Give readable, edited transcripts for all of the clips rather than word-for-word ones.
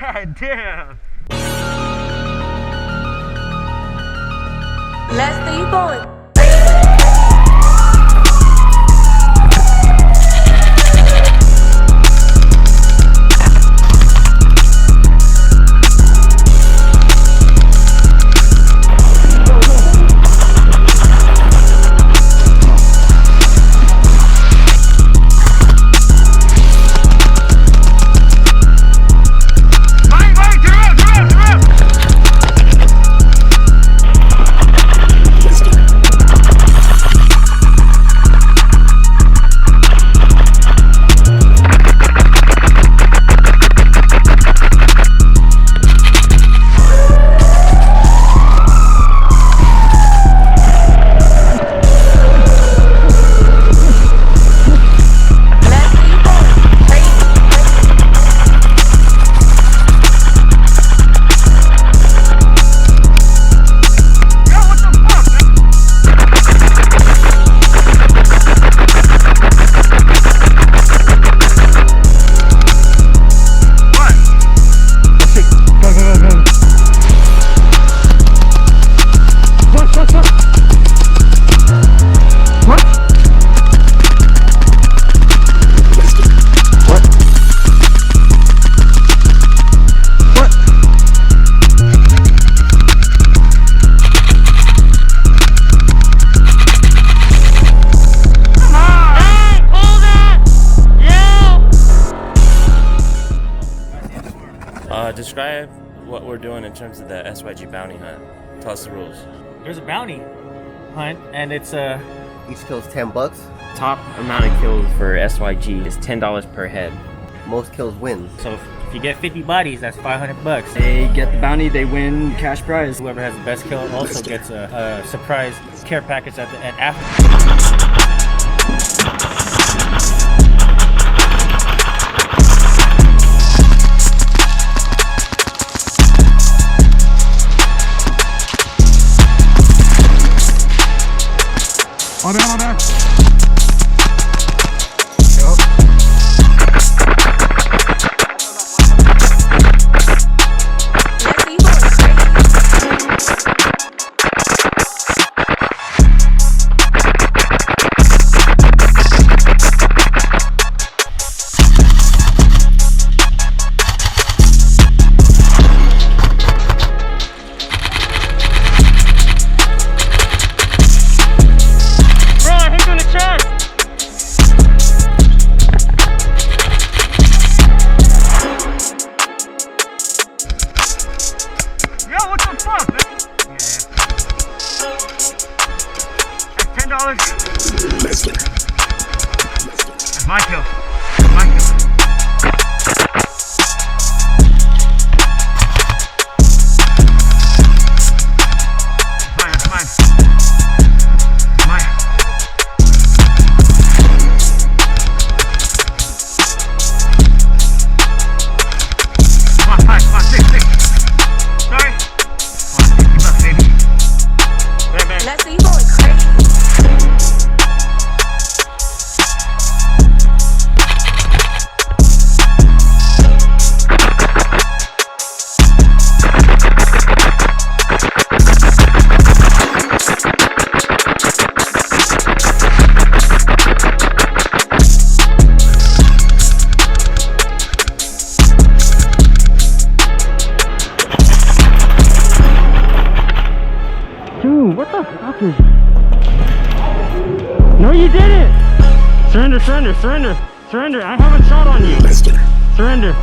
God damn. Lester, you going? Describe what we're doing in terms of the SYG Bounty Hunt. Tell us the rules. There's a bounty hunt, and it's each kill's $10. Top amount of kills for SYG is $10 per head. Most kills win. so if you get 50 bodies, that's $500. They get the bounty, they win cash prize. Whoever has the best kill also gets a surprise care package at the end after. On there. That's my kill. My kill. That's mine. Mine. Come on, 5, come on, 6. Sorry. Come on, 50 bucks, baby. There, man. Lester, you going crazy. Dude, what the fuck is... No, you didn't! Surrender, surrender, surrender, surrender. I haven't shot on you. Surrender.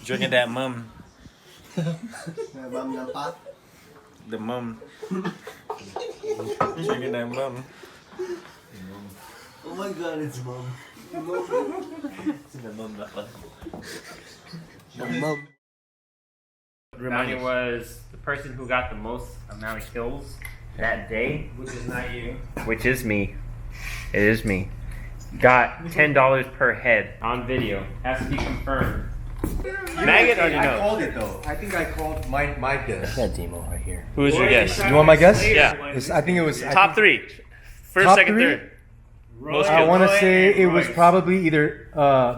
Drinking that Mumm. The Mumm. Drinking that Mumm. Oh my god, it's Mumm. Mumm. Bounty was the person who got the most amount of kills that day, which is not you. Which is me. It is me. Got $10 per head on video. Has to be confirmed. Maggot already I knows. called it though. I think I called my guess. I got Deemoe right here. Who is your guess? You want my guess? Yeah. I think it was Top three. First, Top second, three? third. Most I kills. want to say it was probably either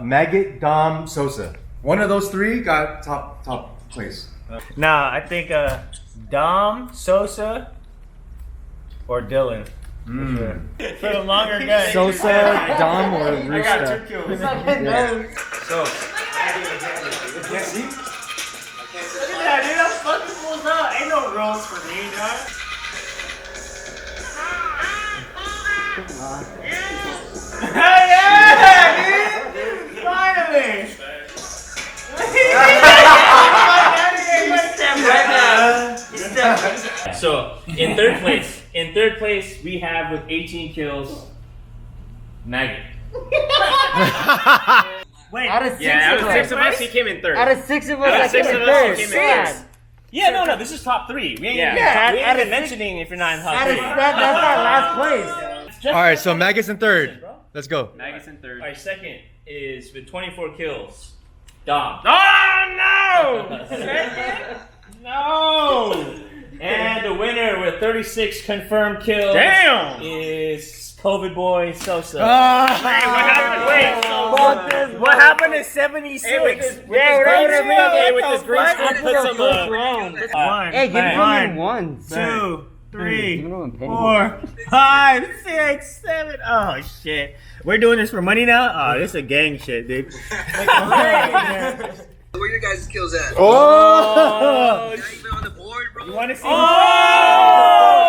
Maggot, Dom, Sosa. One of those three got top place. Nah, I think Dom, Sosa, or Dylan. For the longer guy. Sosa, Dom, or I got 2 Roosta. kills. So. Yeah, see? Look at that, dude. I'm fucking fools up. Ain't no rules for me, dog. Hell yeah, dude! Finally! So, in third place, we have with 18 kills, Maggot. Wait, Out of six out of of 6 of us, us, he came in third. Out of 6 of us, Out I of 6 came of in us, third. he came in Sad. third. Yeah, no, this is top 3. We ain't even, Yeah, out of mentioning if you're not in top Out 3. of, that's our last place. Alright, so Maggot's in third. Let's go. Maggot's in third. Alright, second is with 24 kills. Dom. Oh, no! No! And the winner with 36 confirmed kills Damn! is COVID boy Sosa. What happened to 76? Hey, with this green screen, put some Hey, give me one. 2, 3, Give me one penny. 4, 5, 6, 7. Oh shit. We're doing this for money now? Oh, this is a gang shit, dude. Where your guys' kills at? Oh! Not even on the board, bro. You wanna see? Oh!